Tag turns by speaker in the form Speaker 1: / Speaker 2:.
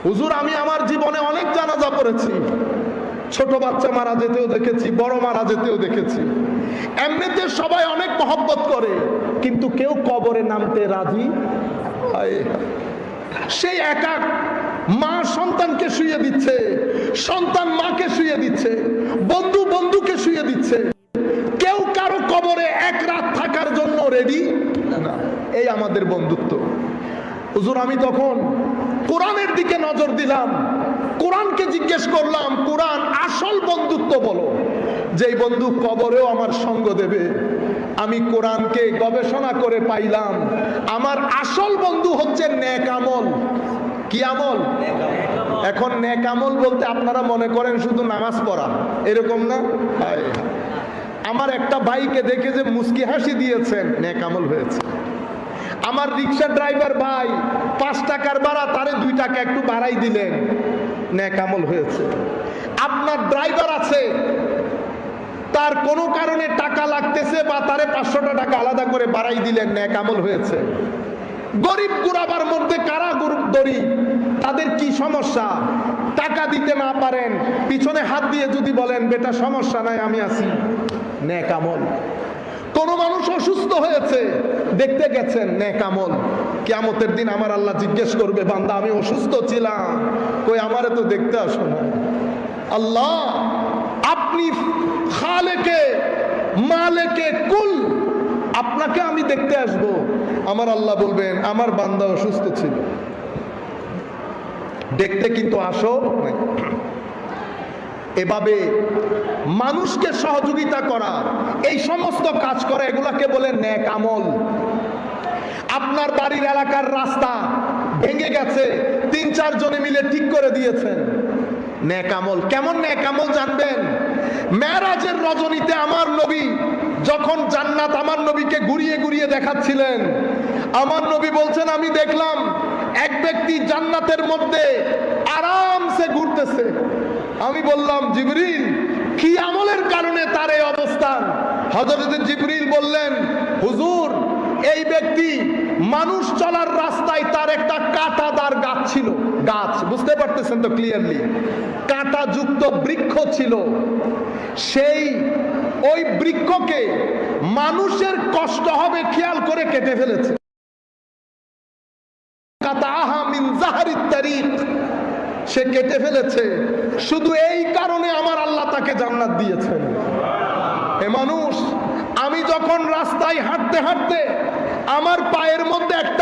Speaker 1: হুজুর আমি আমার জীবনে অনেক জানাজা পড়েছি, ছোট বাচ্চা মারা যেতেও দেখেছি, বড় মারা যেতেও দেখেছি। এমনিতে সবাই অনেক মহব্বত করে, কিন্তু কেউ কবরে নামতে রাজি। সেই একা মা সন্তানকে শুইয়ে দিচ্ছে, সন্তান মাকে শুইয়ে দিচ্ছে, বন্ধু বন্ধুকে শুইয়ে দিচ্ছে, কেউ কারো কবরে এক রাত থাকার জন্য রেডি না। এই আমাদের বন্ধুত্ব। হুজুর আমি তখন কোরআনের দিকে নজর দিলাম, কোরআনকে জিজ্ঞেস করলাম, কোরআন আসল বন্ধুত্ব বলো, যেই বন্ধু কবরেও আমার সঙ্গ দেবে। আমি কোরআনকে গবেষণা করে পাইলাম আমার আসল বন্ধু হচ্ছে নেক আমল। কি আমল? এখন নেক আমল বলতে আপনারা মনে করেন শুধু নামাজ পড়া, এরকম না। আমার একটা ভাইকে দেখে যে মুস্কি হাসি দিয়েছেন, নেক আমল হয়েছে। আমার রিক্সা ড্রাইভার ভাই 5 টাকার ভাড়া, তারে 2 টাকা একটু বাড়াই দিলেন, নেক আমল হয়েছে। আপনার ড্রাইভার আছে, তার কোনো কারণে টাকা লাগতেছে বা তারে 500 টাকা আলাদা করে বাড়াই দিলেন, নেক আমল হয়েছে। গরিব গুরাবার মধ্যে কারা গরিব, তাদের কি সমস্যা, টাকা দিতে না পারেন, পিছনে হাত দিয়ে যদি বলেন বেটা সমস্যা নাই আমি আছি, নেক আমল। কোন মানুষ অসুস্থ হয়েছে, দেখতে গেছেন, নেক আমল। কিয়ামতের দিন আমার আল্লাহ জিজ্ঞেস করবে, বান্দা আমি অসুস্থ ছিলাম, কই আমারে তো দেখতে আসো না। আল্লাহ আপনি খালেকে মালেকে কুল, আপনাকে আমি দেখতে আসবো। আমার আল্লাহ বলবেন আমার বান্দা অসুস্থ ছিল, দেখতে কিন্তু আসো নাই। এভাবে মানুষকে সহযোগিতা করা, এই সমস্ত কাজ করা, এগুলাকে বলে নেক আমল। আপনার বাড়ির এলাকার রাস্তা ভেঙে গেছে, 3-4 জনে মিলে ঠিক করে দিয়েছেন, নেক আমল। কেমন নেক আমল জানবেন? মেরাজের রজনীতে আমার নবী যখন জান্নাত আমার নবীকে ঘুরিয়ে ঘুরিয়ে দেখাচ্ছিলেন, আমার নবী বলছেন আমি দেখলাম এক ব্যক্তি জান্নাতের মধ্যে আরামসে ঘুরতেছে। আমি বললাম জিবরিল কি আমলের কারণে তার এই অবস্থান? হযরত জিবরিল বললেন হুজুর এই ব্যক্তি মানুষ চলার রাস্তায় তার একটা কাঁটাদার গাছ ছিল, গাছ, বুঝতে পারতেছেন তো ক্লিয়ারলি, কাঁটাযুক্ত বৃক্ষ ছিল। সেই ওই বৃক্ষকে মানুষের কষ্ট হবে খেয়াল করে কেটে ফেলেছে। কাতাহা মিন যাহরিত তারিক, সে কেটে ফেলেছে। শুধু এই কারণে আমার আল্লাহ তাকে জান্নাত দিয়েছেন। হে মানুষ, আমি যখন রাস্তায় হাঁটতে হাঁটতে আমার পায়ের মধ্যে একটা